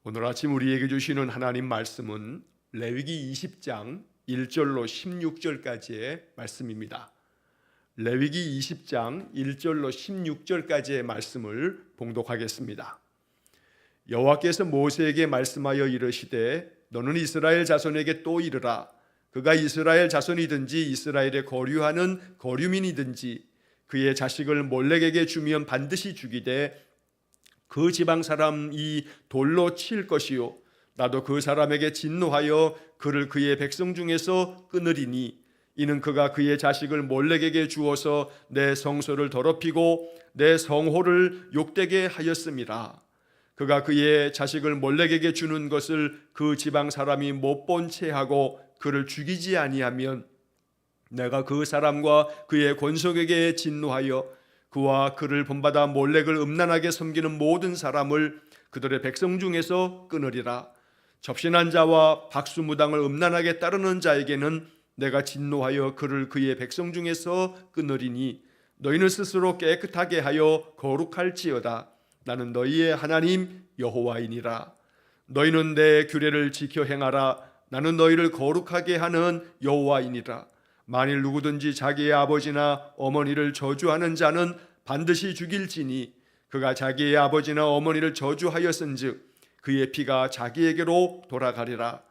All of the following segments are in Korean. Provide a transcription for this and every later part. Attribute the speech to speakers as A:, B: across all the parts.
A: 오늘 아침 우리에게 주시는 하나님 말씀은 레위기 20장 1절로 16절까지의 말씀입니다. 레위기 20장 1절로 16절까지의 말씀을 봉독하겠습니다. 여호와께서 모세에게 말씀하여 이르시되 너는 이스라엘 자손에게 또 이르라. 그가 이스라엘 자손이든지 이스라엘에 거류하는 거류민이든지 그의 자식을 몰렉에게 주면 반드시 죽이되 그 지방 사람이 돌로 칠 것이요 나도 그 사람에게 진노하여 그를 그의 백성 중에서 끊으리니 이는 그가 그의 자식을 몰렉에게 주어서 내 성소를 더럽히고 내 성호를 욕되게 하였음이라. 그가 그의 자식을 몰렉에게 주는 것을 그 지방 사람이 못 본 채 하고 그를 죽이지 아니하면 내가 그 사람과 그의 권속에게 진노하여 그와 그를 본받아 몰렉을 음란하게 섬기는 모든 사람을 그들의 백성 중에서 끊으리라. 접신한 자와 박수무당을 음란하게 따르는 자에게는 내가 진노하여 그를 그의 백성 중에서 끊으리니 너희는 스스로 깨끗하게 하여 거룩할지어다. 나는 너희의 하나님 여호와이니라. 너희는 내 규례를 지켜 행하라. 나는 너희를 거룩하게 하는 여호와이니라. 만일 누구든지 자기의 아버지나 어머니를 저주하는 자는 반드시 죽일지니 그가 자기의 아버지나 어머니를 저주하였은즉 그의 피가 자기에게로 돌아가리라.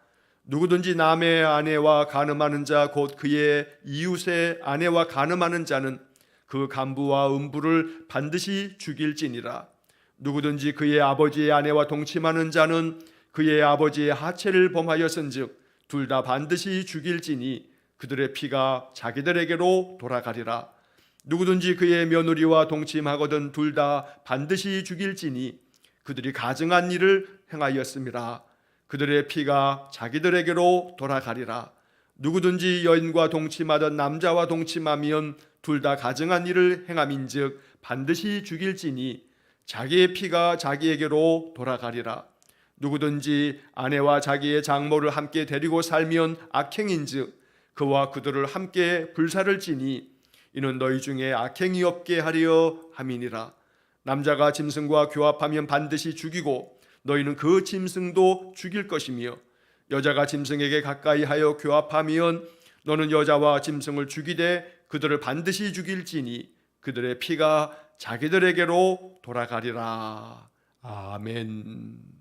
A: 누구든지 남의 아내와 간음하는 자 곧 그의 이웃의 아내와 간음하는 자는 그 간부와 음부를 반드시 죽일지니라. 누구든지 그의 아버지의 아내와 동침하는 자는 그의 아버지의 하체를 범하였은즉 둘 다 반드시 죽일지니 그들의 피가 자기들에게로 돌아가리라. 누구든지 그의 며느리와 동침하거든 둘 다 반드시 죽일지니 그들이 가증한 일을 행하였음이라. 그들의 피가 자기들에게로 돌아가리라. 누구든지 여인과 동침하던 남자와 동침하면 둘 다 가증한 일을 행함인즉 반드시 죽일지니 자기의 피가 자기에게로 돌아가리라. 누구든지 아내와 자기의 장모를 함께 데리고 살면 악행인즉 그와 그들을 함께 불사를 지니 이는 너희 중에 악행이 없게 하려 함이니라. 남자가 짐승과 교합하면 반드시 죽이고 너희는 그 짐승도 죽일 것이며 여자가 짐승에게 가까이 하여 교합하면 너는 여자와 짐승을 죽이되 그들을 반드시 죽일지니 그들의 피가 자기들에게로 돌아가리라. 아멘.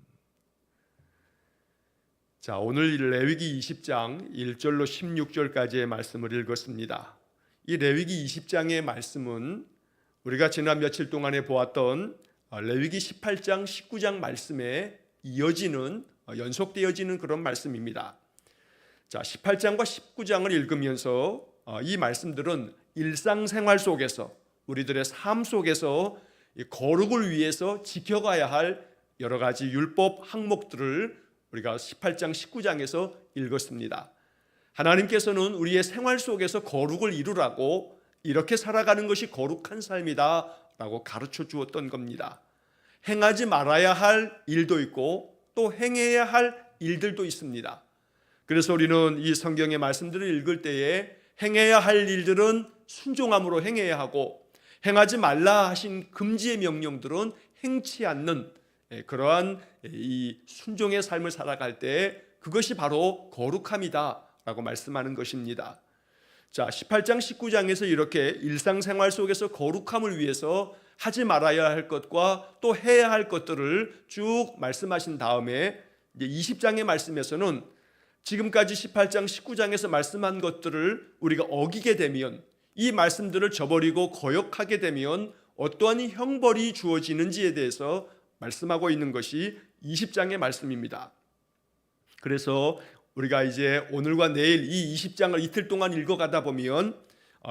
A: 자, 오늘 레위기 20장 1절로 16절까지의 말씀을 읽었습니다. 이 레위기 20장의 말씀은 우리가 지난 며칠 동안에 보았던 레위기 18장 19장 말씀에 이어지는 연속되어지는 그런 말씀입니다. 자, 18장과 19장을 읽으면서 이 말씀들은 일상생활 속에서 우리들의 삶 속에서 거룩을 위해서 지켜가야 할 여러 가지 율법 항목들을 우리가 18장 19장에서 읽었습니다. 하나님께서는 우리의 생활 속에서 거룩을 이루라고 이렇게 살아가는 것이 거룩한 삶이다 라고 가르쳐 주었던 겁니다. 행하지 말아야 할 일도 있고 또 행해야 할 일들도 있습니다. 그래서 우리는 이 성경의 말씀들을 읽을 때에 행해야 할 일들은 순종함으로 행해야 하고 행하지 말라 하신 금지의 명령들은 행치 않는 그러한 이 순종의 삶을 살아갈 때 그것이 바로 거룩함이다 라고 말씀하는 것입니다. 자, 18장 19장에서 이렇게 일상생활 속에서 거룩함을 위해서 하지 말아야 할 것과 또 해야 할 것들을 쭉 말씀하신 다음에 이제 20장의 말씀에서는 지금까지 18장 19장에서 말씀한 것들을 우리가 어기게 되면 이 말씀들을 저버리고 거역하게 되면 어떠한 형벌이 주어지는지에 대해서 말씀하고 있는 것이 20장의 말씀입니다. 그래서 우리가 이제 오늘과 내일 이 20장을 이틀 동안 읽어가다 보면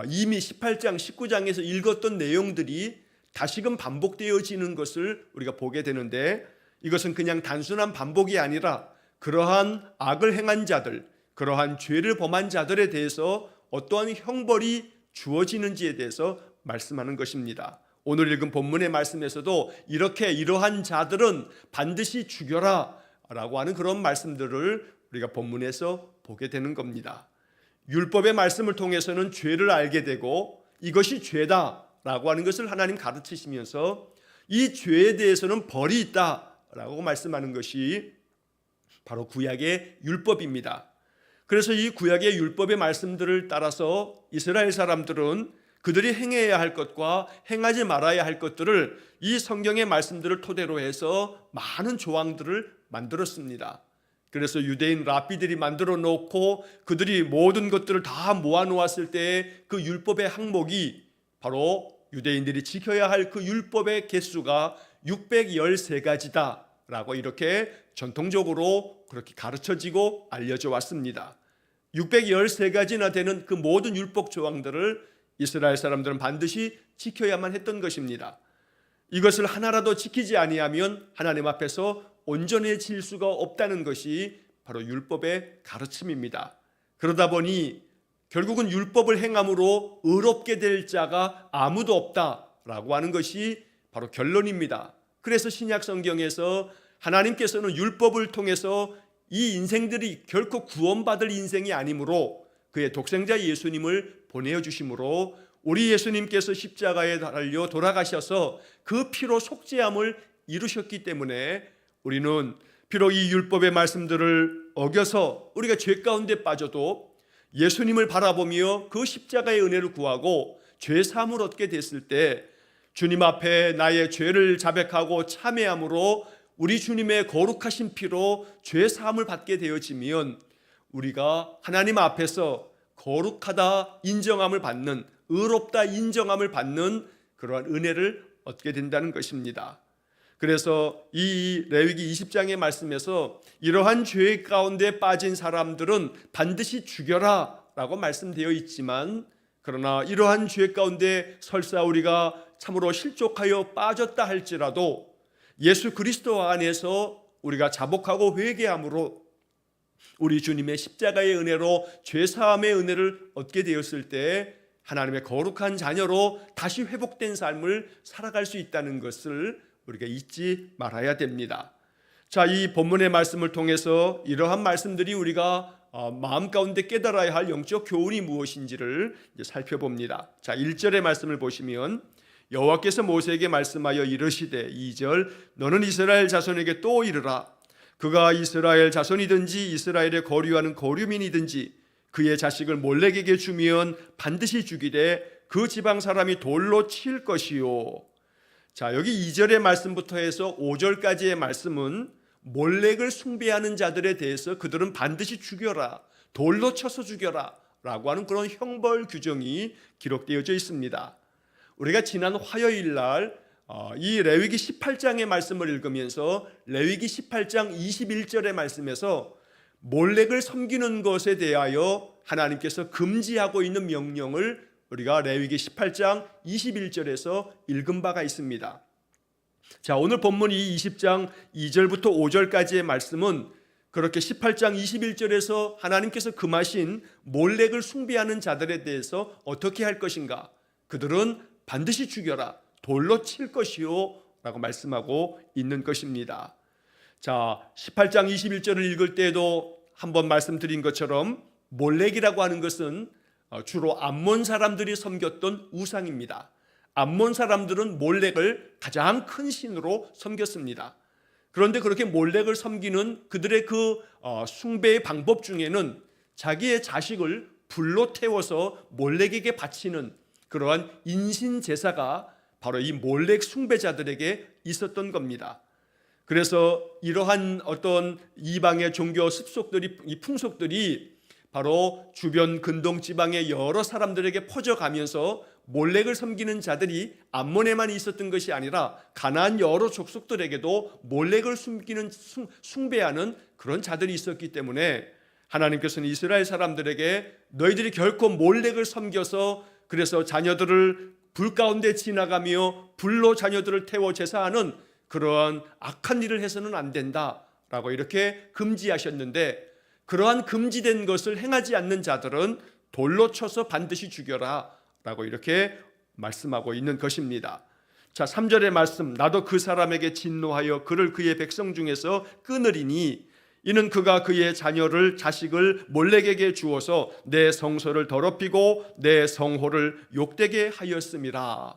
A: 이미 18장, 19장에서 읽었던 내용들이 다시금 반복되어지는 것을 우리가 보게 되는데 이것은 그냥 단순한 반복이 아니라 그러한 악을 행한 자들, 그러한 죄를 범한 자들에 대해서 어떠한 형벌이 주어지는지에 대해서 말씀하는 것입니다. 오늘 읽은 본문의 말씀에서도 이렇게 이러한 자들은 반드시 죽여라 라고 하는 그런 말씀들을 우리가 본문에서 보게 되는 겁니다. 율법의 말씀을 통해서는 죄를 알게 되고 이것이 죄다 라고 하는 것을 하나님 가르치시면서 이 죄에 대해서는 벌이 있다 라고 말씀하는 것이 바로 구약의 율법입니다. 그래서 이 구약의 율법의 말씀들을 따라서 이스라엘 사람들은 그들이 행해야 할 것과 행하지 말아야 할 것들을 이 성경의 말씀들을 토대로 해서 많은 조항들을 만들었습니다. 그래서 유대인 랍비들이 만들어 놓고 그들이 모든 것들을 다 모아 놓았을 때 그 율법의 항목이 바로 유대인들이 지켜야 할 그 율법의 개수가 613가지다 라고 이렇게 전통적으로 그렇게 가르쳐지고 알려져 왔습니다. 613가지나 되는 그 모든 율법 조항들을 이스라엘 사람들은 반드시 지켜야만 했던 것입니다. 이것을 하나라도 지키지 아니하면 하나님 앞에서 온전해질 수가 없다는 것이 바로 율법의 가르침입니다. 그러다 보니 결국은 율법을 행함으로 의롭게 될 자가 아무도 없다라고 하는 것이 바로 결론입니다. 그래서 신약 성경에서 하나님께서는 율법을 통해서 이 인생들이 결코 구원받을 인생이 아니므로 그의 독생자 예수님을 보내주심으로 우리 예수님께서 십자가에 달려 돌아가셔서 그 피로 속죄함을 이루셨기 때문에 우리는 비록 이 율법의 말씀들을 어겨서 우리가 죄 가운데 빠져도 예수님을 바라보며 그 십자가의 은혜를 구하고 죄 사함을 얻게 됐을 때 주님 앞에 나의 죄를 자백하고 참회함으로 우리 주님의 거룩하신 피로 죄 사함을 받게 되어지면 우리가 하나님 앞에서 거룩하다 인정함을 받는, 의롭다 인정함을 받는 그러한 은혜를 얻게 된다는 것입니다. 그래서 이 레위기 20장의 말씀에서 이러한 죄 가운데 빠진 사람들은 반드시 죽여라 라고 말씀되어 있지만, 그러나 이러한 죄 가운데 설사 우리가 참으로 실족하여 빠졌다 할지라도 예수 그리스도 안에서 우리가 자복하고 회개함으로 우리 주님의 십자가의 은혜로 죄사함의 은혜를 얻게 되었을 때 하나님의 거룩한 자녀로 다시 회복된 삶을 살아갈 수 있다는 것을 우리가 잊지 말아야 됩니다. 자, 이 본문의 말씀을 통해서 이러한 말씀들이 우리가 마음 가운데 깨달아야 할 영적 교훈이 무엇인지를 이제 살펴봅니다. 자, 1절의 말씀을 보시면 여호와께서 모세에게 말씀하여 이르시되 2절 너는 이스라엘 자손에게 또 이르라. 그가 이스라엘 자손이든지 이스라엘에 거류하는 거류민이든지 그의 자식을 몰렉에게 주면 반드시 죽이되 그 지방 사람이 돌로 칠 것이요. 자, 여기 2절의 말씀부터 해서 5절까지의 말씀은 몰렉을 숭배하는 자들에 대해서 그들은 반드시 죽여라, 돌로 쳐서 죽여라 라고 하는 그런 형벌 규정이 기록되어져 있습니다. 우리가 지난 화요일 날 이 레위기 18장의 말씀을 읽으면서 레위기 18장 21절의 말씀에서 몰렉을 섬기는 것에 대하여 하나님께서 금지하고 있는 명령을 우리가 레위기 18장 21절에서 읽은 바가 있습니다. 자, 오늘 본문 이 20장 2절부터 5절까지의 말씀은 그렇게 18장 21절에서 하나님께서 금하신 몰렉을 숭배하는 자들에 대해서 어떻게 할 것인가? 그들은 반드시 죽여라, 돌로 칠 것이요 라고 말씀하고 있는 것입니다. 자, 18장 21절을 읽을 때에도 한번 말씀드린 것처럼 몰렉이라고 하는 것은 주로 암몬 사람들이 섬겼던 우상입니다. 암몬 사람들은 몰렉을 가장 큰 신으로 섬겼습니다. 그런데 그렇게 몰렉을 섬기는 그들의 그 숭배의 방법 중에는 자기의 자식을 불로 태워서 몰렉에게 바치는 그러한 인신 제사가 바로 이 몰렉 숭배자들에게 있었던 겁니다. 그래서 이러한 어떤 이방의 종교 습속들이, 이 풍속들이 바로 주변 근동 지방의 여러 사람들에게 퍼져가면서 몰렉을 섬기는 자들이 암몬에만 있었던 것이 아니라 가나안 여러 족속들에게도 몰렉을 숨기는 숭배하는 그런 자들이 있었기 때문에 하나님께서는 이스라엘 사람들에게 너희들이 결코 몰렉을 섬겨서 그래서 자녀들을 불 가운데 지나가며 불로 자녀들을 태워 제사하는 그러한 악한 일을 해서는 안 된다라고 이렇게 금지하셨는데, 그러한 금지된 것을 행하지 않는 자들은 돌로 쳐서 반드시 죽여라 라고 이렇게 말씀하고 있는 것입니다. 자, 3절의 말씀, 나도 그 사람에게 진노하여 그를 그의 백성 중에서 끊으리니 이는 그가 그의 자식을 몰렉에게 주어서 내 성소를 더럽히고 내 성호를 욕되게 하였음이라.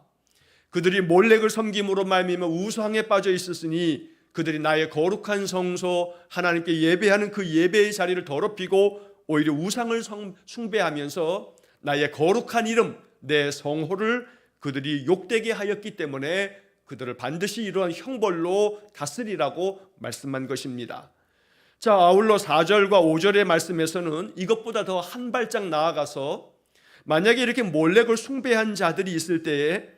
A: 그들이 몰렉을 섬김으로 말미암아 우상에 빠져 있었으니 그들이 나의 거룩한 성소 하나님께 예배하는 그 예배의 자리를 더럽히고 오히려 우상을 숭배하면서 나의 거룩한 이름, 내 성호를 그들이 욕되게 하였기 때문에 그들을 반드시 이러한 형벌로 다스리라고 말씀한 것입니다. 자, 아울러 4절과 5절의 말씀에서는 이것보다 더 한 발짝 나아가서 만약에 이렇게 몰렉을 숭배한 자들이 있을 때에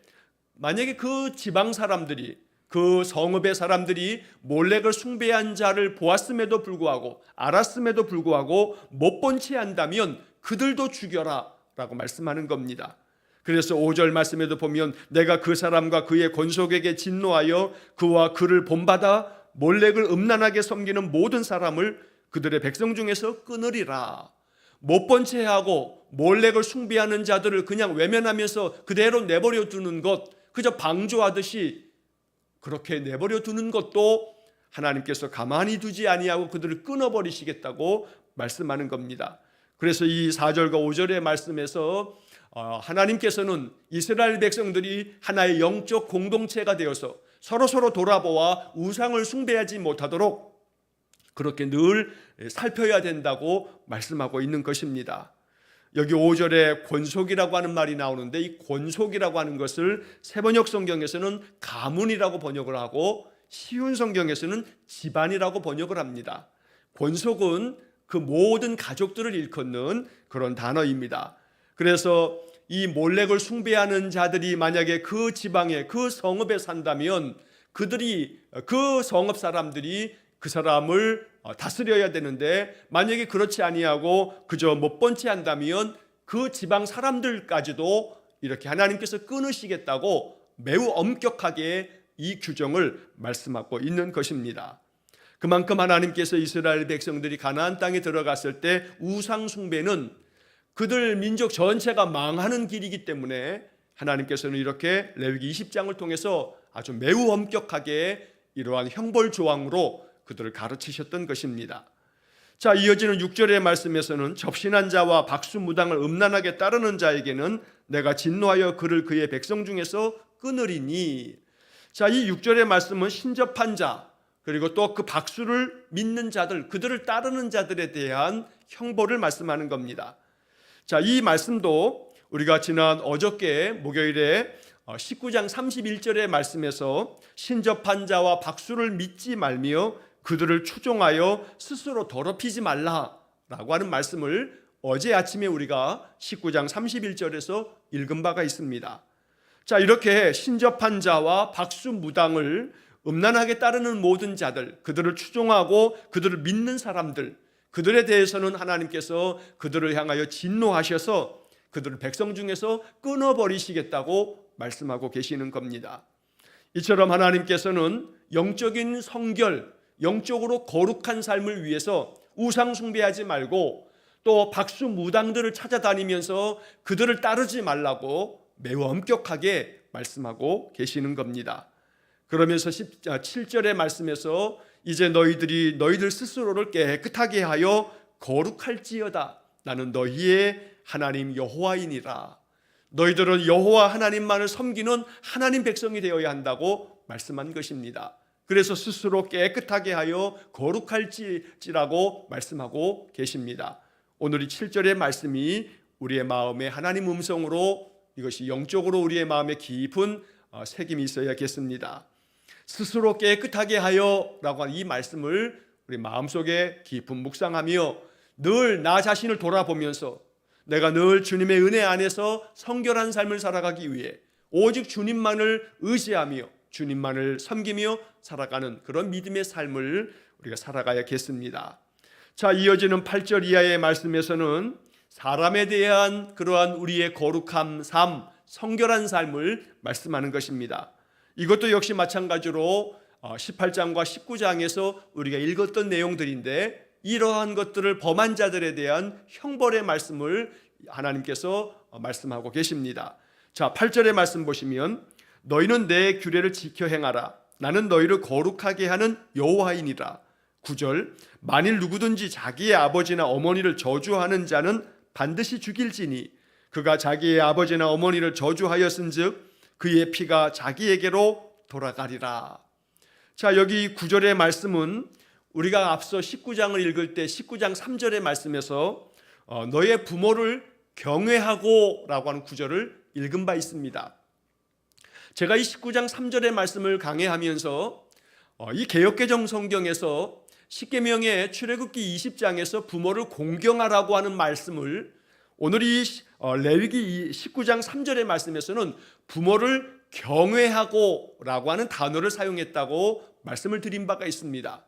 A: 만약에 그 지방 사람들이, 그 성읍의 사람들이 몰렉을 숭배한 자를 보았음에도 불구하고, 알았음에도 불구하고 못 본 채 한다면 그들도 죽여라 라고 말씀하는 겁니다. 그래서 5절 말씀에도 보면 내가 그 사람과 그의 권속에게 진노하여 그와 그를 본받아 몰렉을 음란하게 섬기는 모든 사람을 그들의 백성 중에서 끊으리라. 못 본 채 하고 몰렉을 숭배하는 자들을 그냥 외면하면서 그대로 내버려 두는 것, 그저 방조하듯이 그렇게 내버려 두는 것도 하나님께서 가만히 두지 아니하고 그들을 끊어버리시겠다고 말씀하는 겁니다. 그래서 이 4절과 5절의 말씀에서 하나님께서는 이스라엘 백성들이 하나의 영적 공동체가 되어서 서로 돌아보아 우상을 숭배하지 못하도록 그렇게 늘 살펴야 된다고 말씀하고 있는 것입니다. 여기 5절에 권속이라고 하는 말이 나오는데 이 권속이라고 하는 것을 세번역 성경에서는 가문이라고 번역을 하고 쉬운 성경에서는 집안이라고 번역을 합니다. 권속은 그 모든 가족들을 일컫는 그런 단어입니다. 그래서 이 몰렉을 숭배하는 자들이 만약에 그 지방에 그 성읍에 산다면 그들이 그 성읍 사람들이 그 사람을 다스려야 되는데 만약에 그렇지 아니하고 그저 못 본 채 한다면 그 지방 사람들까지도 이렇게 하나님께서 끊으시겠다고 매우 엄격하게 이 규정을 말씀하고 있는 것입니다. 그만큼 하나님께서 이스라엘 백성들이 가나안 땅에 들어갔을 때 우상 숭배는 그들 민족 전체가 망하는 길이기 때문에 하나님께서는 이렇게 레위기 20장을 통해서 아주 매우 엄격하게 이러한 형벌 조항으로 그들을 가르치셨던 것입니다. 자, 이어지는 6절의 말씀에서는 접신한 자와 박수무당을 음란하게 따르는 자에게는 내가 진노하여 그를 그의 백성 중에서 끊으리니. 자, 이 6절의 말씀은 신접한 자 그리고 또 그 박수를 믿는 자들, 그들을 따르는 자들에 대한 형벌을 말씀하는 겁니다. 자, 이 말씀도 우리가 지난 어저께 목요일에 19장 31절의 말씀에서 신접한 자와 박수를 믿지 말며 그들을 추종하여 스스로 더럽히지 말라라고 하는 말씀을 어제 아침에 우리가 19장 31절에서 읽은 바가 있습니다. 자, 이렇게 신접한 자와 박수무당을 음란하게 따르는 모든 자들, 그들을 추종하고 그들을 믿는 사람들, 그들에 대해서는 하나님께서 그들을 향하여 진노하셔서 그들을 백성 중에서 끊어버리시겠다고 말씀하고 계시는 겁니다. 이처럼 하나님께서는 영적인 성결, 영적으로 거룩한 삶을 위해서 우상 숭배하지 말고 또 박수무당들을 찾아다니면서 그들을 따르지 말라고 매우 엄격하게 말씀하고 계시는 겁니다. 그러면서 7절의 말씀에서 이제 너희들 스스로를 깨끗하게 하여 거룩할지어다. 나는 너희의 하나님 여호와이니라. 너희들은 여호와 하나님만을 섬기는 하나님 백성이 되어야 한다고 말씀한 것입니다. 그래서 스스로 깨끗하게 하여 거룩할지라고 말씀하고 계십니다. 오늘 이 7절의 말씀이 우리의 마음에 하나님 음성으로 이것이 영적으로 우리의 마음에 깊은 새김이 있어야겠습니다. 스스로 깨끗하게 하여 라고 하는 이 말씀을 우리 마음속에 깊은 묵상하며 늘 나 자신을 돌아보면서 내가 늘 주님의 은혜 안에서 성결한 삶을 살아가기 위해 오직 주님만을 의지하며 주님만을 섬기며 살아가는 그런 믿음의 삶을 우리가 살아가야겠습니다. 자, 이어지는 8절 이하의 말씀에서는 사람에 대한 그러한 우리의 거룩한 삶, 성결한 삶을 말씀하는 것입니다. 이것도 역시 마찬가지로 18장과 19장에서 우리가 읽었던 내용들인데 이러한 것들을 범한 자들에 대한 형벌의 말씀을 하나님께서 말씀하고 계십니다. 자, 8절의 말씀 보시면 너희는 내 규례를 지켜 행하라. 나는 너희를 거룩하게 하는 여호와이니라. 9절 만일 누구든지 자기의 아버지나 어머니를 저주하는 자는 반드시 죽일지니 그가 자기의 아버지나 어머니를 저주하였은즉 그의 피가 자기에게로 돌아가리라. 자, 여기 9절의 말씀은 우리가 앞서 19장을 읽을 때 19장 3절의 말씀에서 너의 부모를 경외하고 라고 하는 구절을 읽은 바 있습니다. 제가 이 19장 3절의 말씀을 강해하면서 이 개역개정 성경에서 십계명의 출애굽기 20장에서 부모를 공경하라고 하는 말씀을 오늘 이 레위기 19장 3절의 말씀에서는 부모를 경외하고 라고 하는 단어를 사용했다고 말씀을 드린 바가 있습니다.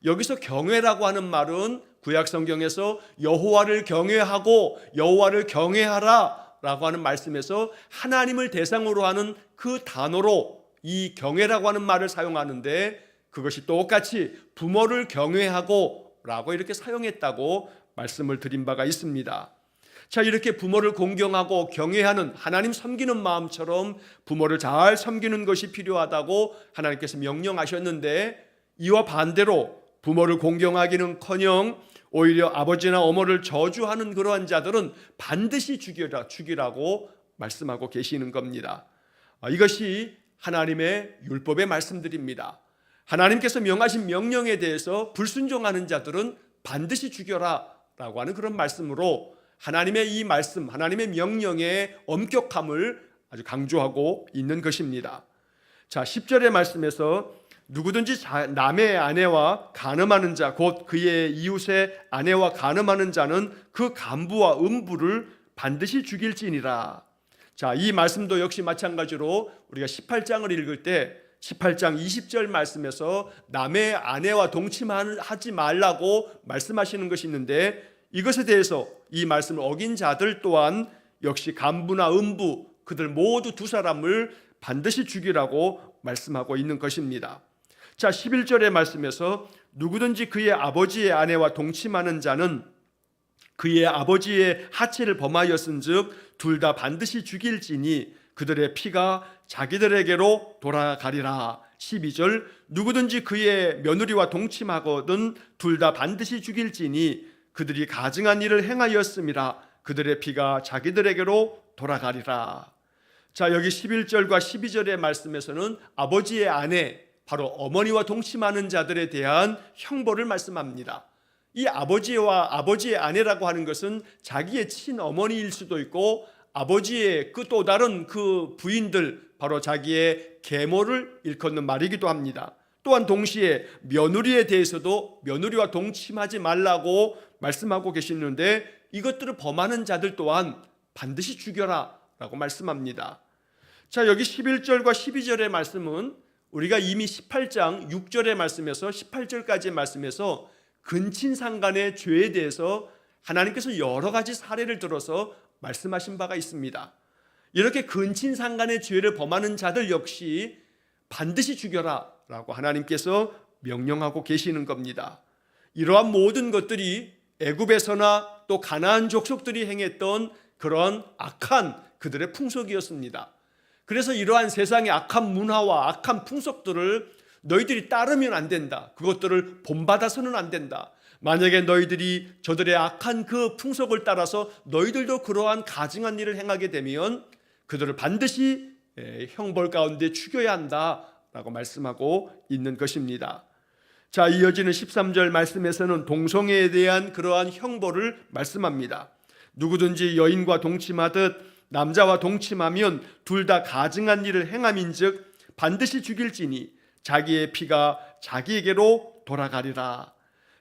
A: 여기서 경외라고 하는 말은 구약 성경에서 여호와를 경외하고 여호와를 경외하라 라고 하는 말씀에서 하나님을 대상으로 하는 그 단어로 이 경외라고 하는 말을 사용하는데 그것이 똑같이 부모를 경외하고 라고 이렇게 사용했다고 말씀을 드린 바가 있습니다. 자, 이렇게 부모를 공경하고 경외하는 하나님 섬기는 마음처럼 부모를 잘 섬기는 것이 필요하다고 하나님께서 명령하셨는데 이와 반대로 부모를 공경하기는커녕 오히려 아버지나 어머니를 저주하는 그러한 자들은 반드시 죽이라고 말씀하고 계시는 겁니다. 이것이 하나님의 율법의 말씀들입니다. 하나님께서 명하신 명령에 대해서 불순종하는 자들은 반드시 죽여라 라고 하는 그런 말씀으로 하나님의 이 말씀, 하나님의 명령의 엄격함을 아주 강조하고 있는 것입니다. 자, 10절의 말씀에서 누구든지 남의 아내와 간음하는 자, 곧 그의 이웃의 아내와 간음하는 자는 그 간부와 음부를 반드시 죽일지니라. 자, 이 말씀도 역시 마찬가지로 우리가 18장을 읽을 때 18장 20절 말씀에서 남의 아내와 동침하지 말라고 말씀하시는 것이 있는데 이것에 대해서 이 말씀을 어긴 자들 또한 역시 간부나 음부 그들 모두 두 사람을 반드시 죽이라고 말씀하고 있는 것입니다. 자, 11절의 말씀에서 누구든지 그의 아버지의 아내와 동침하는 자는 그의 아버지의 하체를 범하였은즉 둘 다 반드시 죽일지니 그들의 피가 자기들에게로 돌아가리라. 12절 누구든지 그의 며느리와 동침하거든 둘 다 반드시 죽일지니 그들이 가증한 일을 행하였음이라. 그들의 피가 자기들에게로 돌아가리라. 자, 여기 11절과 12절의 말씀에서는 아버지의 아내, 바로 어머니와 동침하는 자들에 대한 형벌을 말씀합니다. 이 아버지의 아내라고 하는 것은 자기의 친어머니일 수도 있고 아버지의 그 또 다른 그 부인들, 바로 자기의 계모를 일컫는 말이기도 합니다. 또한 동시에 며느리에 대해서도 며느리와 동침하지 말라고 말씀하고 계시는데 이것들을 범하는 자들 또한 반드시 죽여라 라고 말씀합니다. 자, 여기 11절과 12절의 말씀은 우리가 이미 18장 6절의 말씀에서 18절까지의 말씀에서 근친상간의 죄에 대해서 하나님께서 여러 가지 사례를 들어서 말씀하신 바가 있습니다. 이렇게 근친상간의 죄를 범하는 자들 역시 반드시 죽여라 라고 하나님께서 명령하고 계시는 겁니다. 이러한 모든 것들이 애굽에서나 또 가나안 족속들이 행했던 그런 악한 그들의 풍속이었습니다. 그래서 이러한 세상의 악한 문화와 악한 풍속들을 너희들이 따르면 안 된다. 그것들을 본받아서는 안 된다. 만약에 너희들이 저들의 악한 그 풍속을 따라서 너희들도 그러한 가증한 일을 행하게 되면 그들을 반드시 형벌 가운데 죽여야 한다라고 말씀하고 있는 것입니다. 자, 이어지는 13절 말씀에서는 동성애에 대한 그러한 형벌을 말씀합니다. 누구든지 여인과 동침하듯 남자와 동침하면 둘 다 가증한 일을 행함인즉 반드시 죽일지니 자기의 피가 자기에게로 돌아가리라.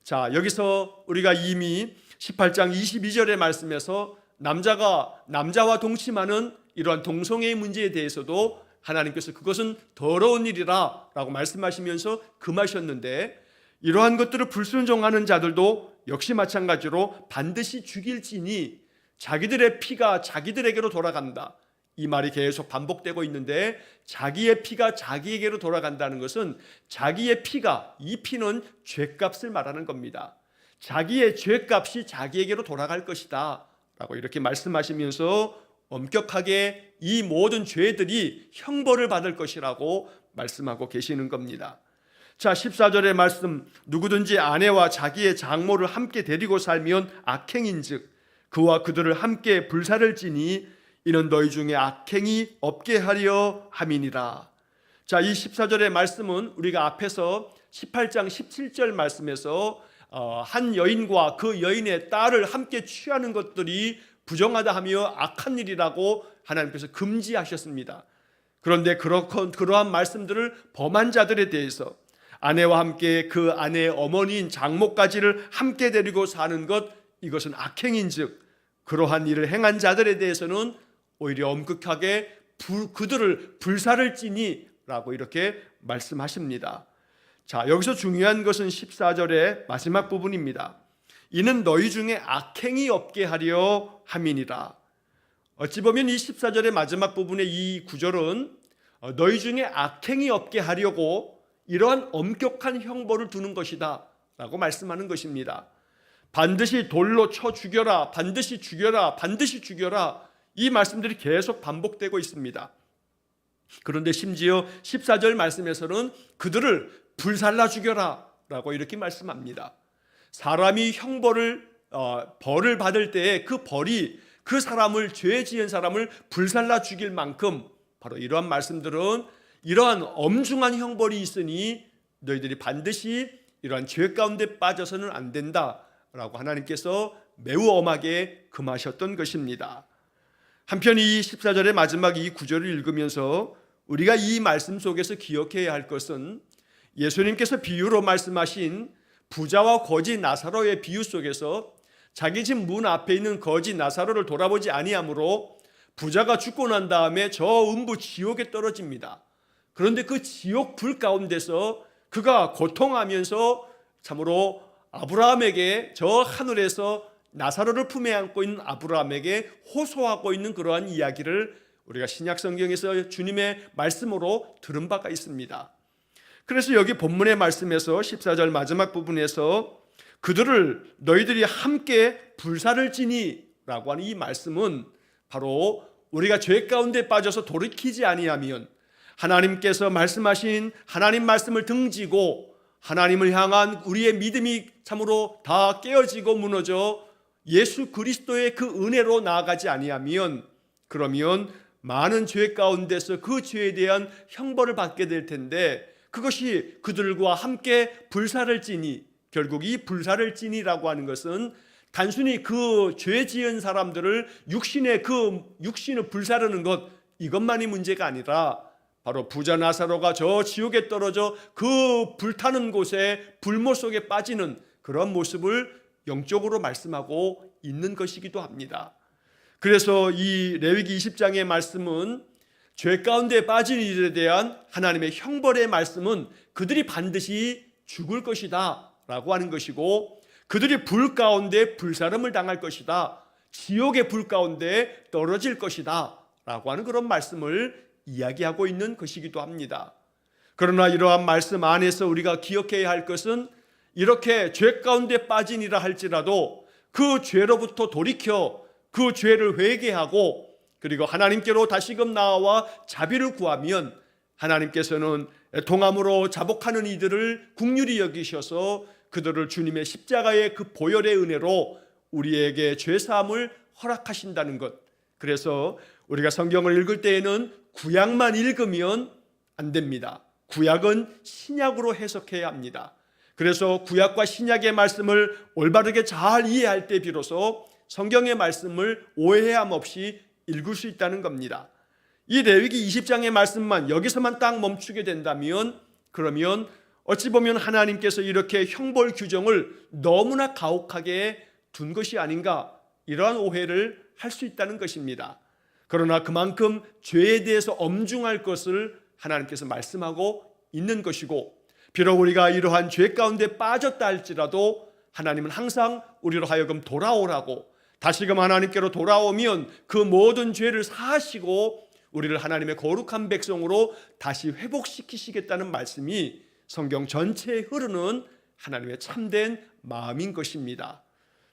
A: 자, 여기서 우리가 이미 18장 22절의 말씀에서 남자와 동침하는 이러한 동성애의 문제에 대해서도 하나님께서 그것은 더러운 일이라 라고 말씀하시면서 금하셨는데 이러한 것들을 불순종하는 자들도 역시 마찬가지로 반드시 죽일지니 자기들의 피가 자기들에게로 돌아간다. 이 말이 계속 반복되고 있는데 자기의 피가 자기에게로 돌아간다는 것은 자기의 피가, 이 피는 죄값을 말하는 겁니다. 자기의 죄값이 자기에게로 돌아갈 것이다 라고 이렇게 말씀하시면서 엄격하게 이 모든 죄들이 형벌을 받을 것이라고 말씀하고 계시는 겁니다. 자, 14절의 말씀, 누구든지 아내와 자기의 장모를 함께 데리고 살면 악행인즉 그와 그들을 함께 불사를 지니 이는 너희 중에 악행이 없게 하려 함이니라. 자, 이 14절의 말씀은 우리가 앞에서 18장 17절 말씀에서 한 여인과 그 여인의 딸을 함께 취하는 것들이 부정하다 하며 악한 일이라고 하나님께서 금지하셨습니다. 그런데 그러한 말씀들을 범한 자들에 대해서 아내와 함께 그 아내의 어머니인 장모까지를 함께 데리고 사는 것, 이것은 악행인즉 그러한 일을 행한 자들에 대해서는 오히려 엄격하게 그들을 불살을지니 라고 이렇게 말씀하십니다. 자, 여기서 중요한 것은 14절의 마지막 부분입니다. 이는 너희 중에 악행이 없게 하려 함이니라. 어찌 보면 이 14절의 마지막 부분의 이 구절은 너희 중에 악행이 없게 하려고 이러한 엄격한 형벌을 두는 것이다 라고 말씀하는 것입니다. 반드시 돌로 쳐 죽여라, 반드시 죽여라, 반드시 죽여라, 이 말씀들이 계속 반복되고 있습니다. 그런데 심지어 14절 말씀에서는 그들을 불살라 죽여라 라고 이렇게 말씀합니다. 사람이 벌을 받을 때에 그 벌이 그 사람을, 죄 지은 사람을 불살라 죽일 만큼 바로 이러한 말씀들은 이러한 엄중한 형벌이 있으니 너희들이 반드시 이러한 죄 가운데 빠져서는 안 된다 라고 하나님께서 매우 엄하게 금하셨던 것입니다. 한편 이 14절의 마지막 이 구절을 읽으면서 우리가 이 말씀 속에서 기억해야 할 것은 예수님께서 비유로 말씀하신 부자와 거지 나사로의 비유 속에서 자기 집 문 앞에 있는 거지 나사로를 돌아보지 아니하므로 부자가 죽고 난 다음에 저 음부 지옥에 떨어집니다. 그런데 그 지옥 불 가운데서 그가 고통하면서 참으로 아브라함에게 저 하늘에서 나사로를 품에 안고 있는 아브라함에게 호소하고 있는 그러한 이야기를 우리가 신약 성경에서 주님의 말씀으로 들은 바가 있습니다. 그래서 여기 본문의 말씀에서 14절 마지막 부분에서 그들을 너희들이 함께 불살을지니 라고 하는 이 말씀은 바로 우리가 죄 가운데 빠져서 돌이키지 아니하면 하나님께서 말씀하신 하나님 말씀을 등지고 하나님을 향한 우리의 믿음이 참으로 다 깨어지고 무너져 예수 그리스도의 그 은혜로 나아가지 아니하면 그러면 많은 죄 가운데서 그 죄에 대한 형벌을 받게 될 텐데 그것이 그들과 함께 불살을지니, 결국 이 불살을지니라고 하는 것은 단순히 그 죄 지은 사람들을 육신을 불사르는 것 이것만이 문제가 아니라 바로 부자 나사로가 저 지옥에 떨어져 그 불타는 곳에 불못 속에 빠지는 그런 모습을 영적으로 말씀하고 있는 것이기도 합니다. 그래서 이 레위기 20장의 말씀은 죄 가운데 빠진 이들에 대한 하나님의 형벌의 말씀은 그들이 반드시 죽을 것이다 라고 하는 것이고 그들이 불 가운데 불사름을 당할 것이다, 지옥의 불 가운데 떨어질 것이다 라고 하는 그런 말씀을 이야기하고 있는 것이기도 합니다. 그러나 이러한 말씀 안에서 우리가 기억해야 할 것은 이렇게 죄 가운데 빠진이라 할지라도 그 죄로부터 돌이켜 그 죄를 회개하고 그리고 하나님께로 다시금 나아와 자비를 구하면 하나님께서는 애통함으로 자복하는 이들을 긍휼히 여기셔서 그들을 주님의 십자가의 그 보혈의 은혜로 우리에게 죄사함을 허락하신다는 것. 그래서 우리가 성경을 읽을 때에는 구약만 읽으면 안 됩니다. 구약은 신약으로 해석해야 합니다. 그래서 구약과 신약의 말씀을 올바르게 잘 이해할 때 비로소 성경의 말씀을 오해함 없이 읽을 수 있다는 겁니다. 이 레위기 20장의 말씀만 여기서만 딱 멈추게 된다면 그러면 어찌 보면 하나님께서 이렇게 형벌 규정을 너무나 가혹하게 둔 것이 아닌가, 이러한 오해를 할 수 있다는 것입니다. 그러나 그만큼 죄에 대해서 엄중할 것을 하나님께서 말씀하고 있는 것이고 비록 우리가 이러한 죄 가운데 빠졌다 할지라도 하나님은 항상 우리로 하여금 돌아오라고, 다시금 하나님께로 돌아오면 그 모든 죄를 사하시고 우리를 하나님의 거룩한 백성으로 다시 회복시키시겠다는 말씀이 성경 전체에 흐르는 하나님의 참된 마음인 것입니다.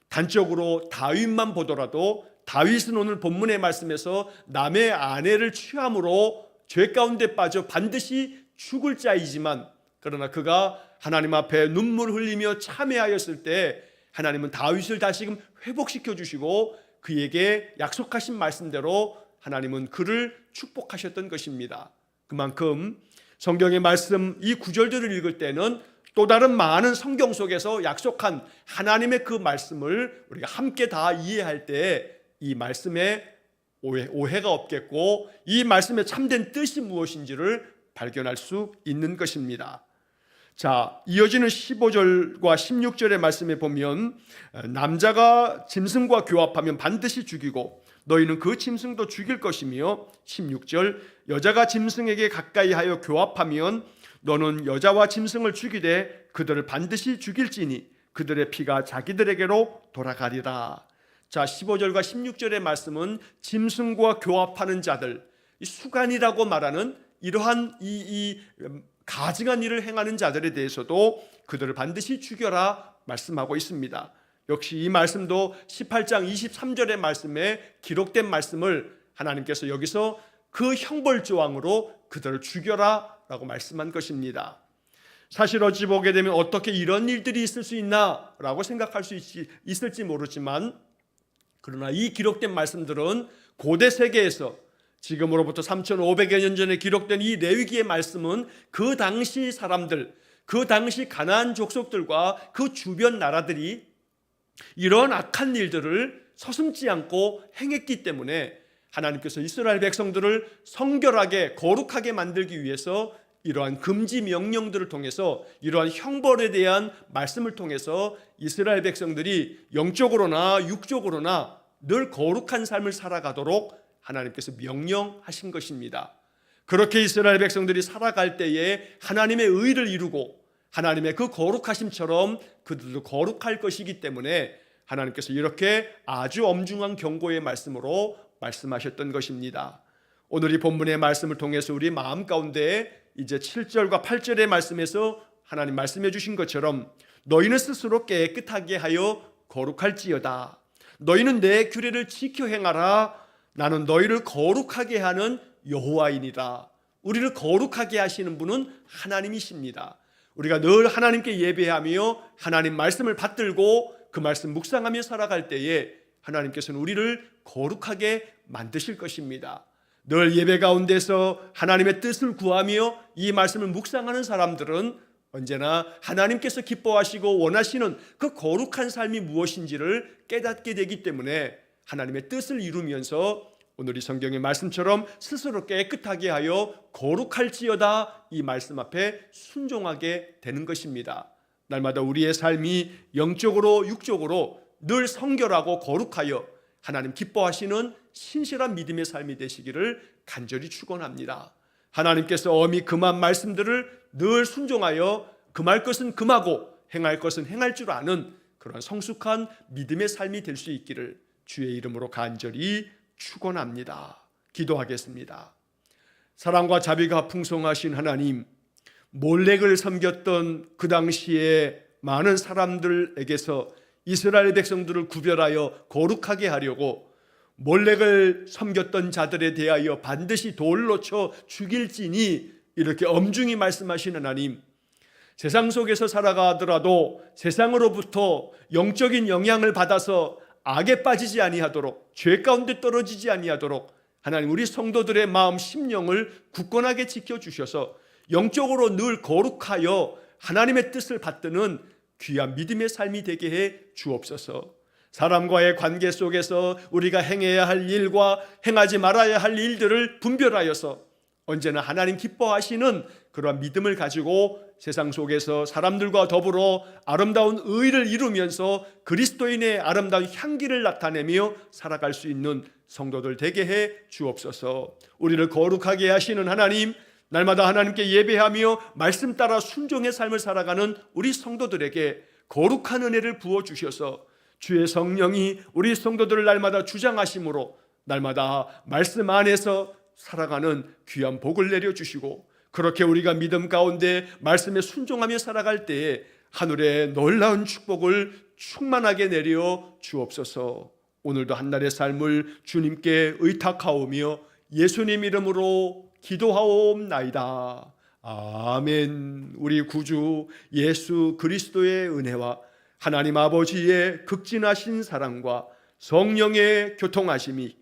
A: 단적으로 다윗만 보더라도 다윗은 오늘 본문의 말씀에서 남의 아내를 취함으로 죄 가운데 빠져 반드시 죽을 자이지만 그러나 그가 하나님 앞에 눈물 흘리며 참회하였을 때 하나님은 다윗을 다시금 회복시켜 주시고 그에게 약속하신 말씀대로 하나님은 그를 축복하셨던 것입니다. 그만큼 성경의 말씀 이 구절들을 읽을 때는 또 다른 많은 성경 속에서 약속한 하나님의 그 말씀을 우리가 함께 다 이해할 때 이 말씀에 오해가 없겠고 이 말씀의 참된 뜻이 무엇인지를 발견할 수 있는 것입니다. 자, 이어지는 15절과 16절의 말씀에 보면 남자가 짐승과 교합하면 반드시 죽이고 너희는 그 짐승도 죽일 것이며 16절 여자가 짐승에게 가까이 하여 교합하면 너는 여자와 짐승을 죽이되 그들을 반드시 죽일지니 그들의 피가 자기들에게로 돌아가리라. 자, 15절과 16절의 말씀은 짐승과 교합하는 자들, 이 수간이라고 말하는 이러한 가증한 일을 행하는 자들에 대해서도 그들을 반드시 죽여라 말씀하고 있습니다. 역시 이 말씀도 18장 23절의 말씀에 기록된 말씀을 하나님께서 여기서 그 형벌조항으로 그들을 죽여라 라고 말씀한 것입니다. 사실 어찌 보게 되면 어떻게 이런 일들이 있을 수 있나 라고 생각할 수 있을지 모르지만, 그러나 이 기록된 말씀들은 고대 세계에서 지금으로부터 3,500여 년 전에 기록된 이 레위기의 말씀은 그 당시 사람들, 그 당시 가나안 족속들과 그 주변 나라들이 이런 악한 일들을 서슴지 않고 행했기 때문에 하나님께서 이스라엘 백성들을 성결하게 거룩하게 만들기 위해서 이러한 금지 명령들을 통해서, 이러한 형벌에 대한 말씀을 통해서 이스라엘 백성들이 영적으로나 육적으로나 늘 거룩한 삶을 살아가도록 하나님께서 명령하신 것입니다. 그렇게 이스라엘 백성들이 살아갈 때에 하나님의 의를 이루고 하나님의 그 거룩하심처럼 그들도 거룩할 것이기 때문에 하나님께서 이렇게 아주 엄중한 경고의 말씀으로 말씀하셨던 것입니다. 오늘 이 본문의 말씀을 통해서 우리 마음 가운데 이제 7절과 8절의 말씀에서 하나님 말씀해 주신 것처럼 너희는 스스로 깨끗하게 하여 거룩할지어다. 너희는 내 규례를 지켜 행하라. 나는 너희를 거룩하게 하는 여호와이니라. 우리를 거룩하게 하시는 분은 하나님이십니다. 우리가 늘 하나님께 예배하며 하나님 말씀을 받들고 그 말씀 묵상하며 살아갈 때에 하나님께서는 우리를 거룩하게 만드실 것입니다. 늘 예배 가운데서 하나님의 뜻을 구하며 이 말씀을 묵상하는 사람들은 언제나 하나님께서 기뻐하시고 원하시는 그 거룩한 삶이 무엇인지를 깨닫게 되기 때문에 하나님의 뜻을 이루면서 오늘 이 성경의 말씀처럼 스스로 깨끗하게 하여 거룩할지어다 이 말씀 앞에 순종하게 되는 것입니다. 날마다 우리의 삶이 영적으로 육적으로 늘 성결하고 거룩하여 하나님 기뻐하시는 신실한 믿음의 삶이 되시기를 간절히 축원합니다. 하나님께서 엄히 금한 말씀들을 늘 순종하여 금할 것은 금하고 행할 것은 행할 줄 아는 그런 성숙한 믿음의 삶이 될 수 있기를 주의 이름으로 간절히 축원합니다. 기도하겠습니다. 사랑과 자비가 풍성하신 하나님, 몰렉을 섬겼던 그 당시에 많은 사람들에게서 이스라엘 백성들을 구별하여 거룩하게 하려고 몰렉을 섬겼던 자들에 대하여 반드시 돌로 쳐 죽일지니 이렇게 엄중히 말씀하신 하나님, 세상 속에서 살아가더라도 세상으로부터 영적인 영향을 받아서 악에 빠지지 아니하도록, 죄 가운데 떨어지지 아니하도록 하나님 우리 성도들의 마음 심령을 굳건하게 지켜주셔서 영적으로 늘 거룩하여 하나님의 뜻을 받드는 귀한 믿음의 삶이 되게 해 주옵소서. 사람과의 관계 속에서 우리가 행해야 할 일과 행하지 말아야 할 일들을 분별하여서 언제나 하나님 기뻐하시는 그러한 믿음을 가지고 세상 속에서 사람들과 더불어 아름다운 의를 이루면서 그리스도인의 아름다운 향기를 나타내며 살아갈 수 있는 성도들 되게 해 주옵소서. 우리를 거룩하게 하시는 하나님, 날마다 하나님께 예배하며 말씀 따라 순종의 삶을 살아가는 우리 성도들에게 거룩한 은혜를 부어주셔서 주의 성령이 우리 성도들을 날마다 주장하심으로 날마다 말씀 안에서 살아가는 귀한 복을 내려주시고, 그렇게 우리가 믿음 가운데 말씀에 순종하며 살아갈 때에 하늘의 놀라운 축복을 충만하게 내려 주옵소서. 오늘도 한날의 삶을 주님께 의탁하오며 예수님 이름으로 기도하옵나이다. 아멘. 우리 구주 예수 그리스도의 은혜와 하나님 아버지의 극진하신 사랑과 성령의 교통하심이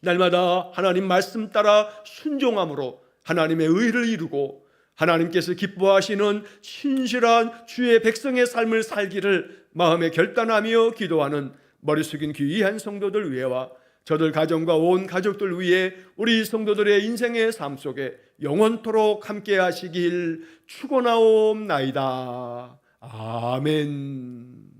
A: 날마다 하나님 말씀 따라 순종함으로 하나님의 의를 이루고 하나님께서 기뻐하시는 신실한 주의 백성의 삶을 살기를 마음에 결단하며 기도하는 머리 숙인 귀한 성도들 위해와 저들 가정과 온 가족들 위해 우리 성도들의 인생의 삶 속에 영원토록 함께 하시길 축원하옵나이다. 아멘.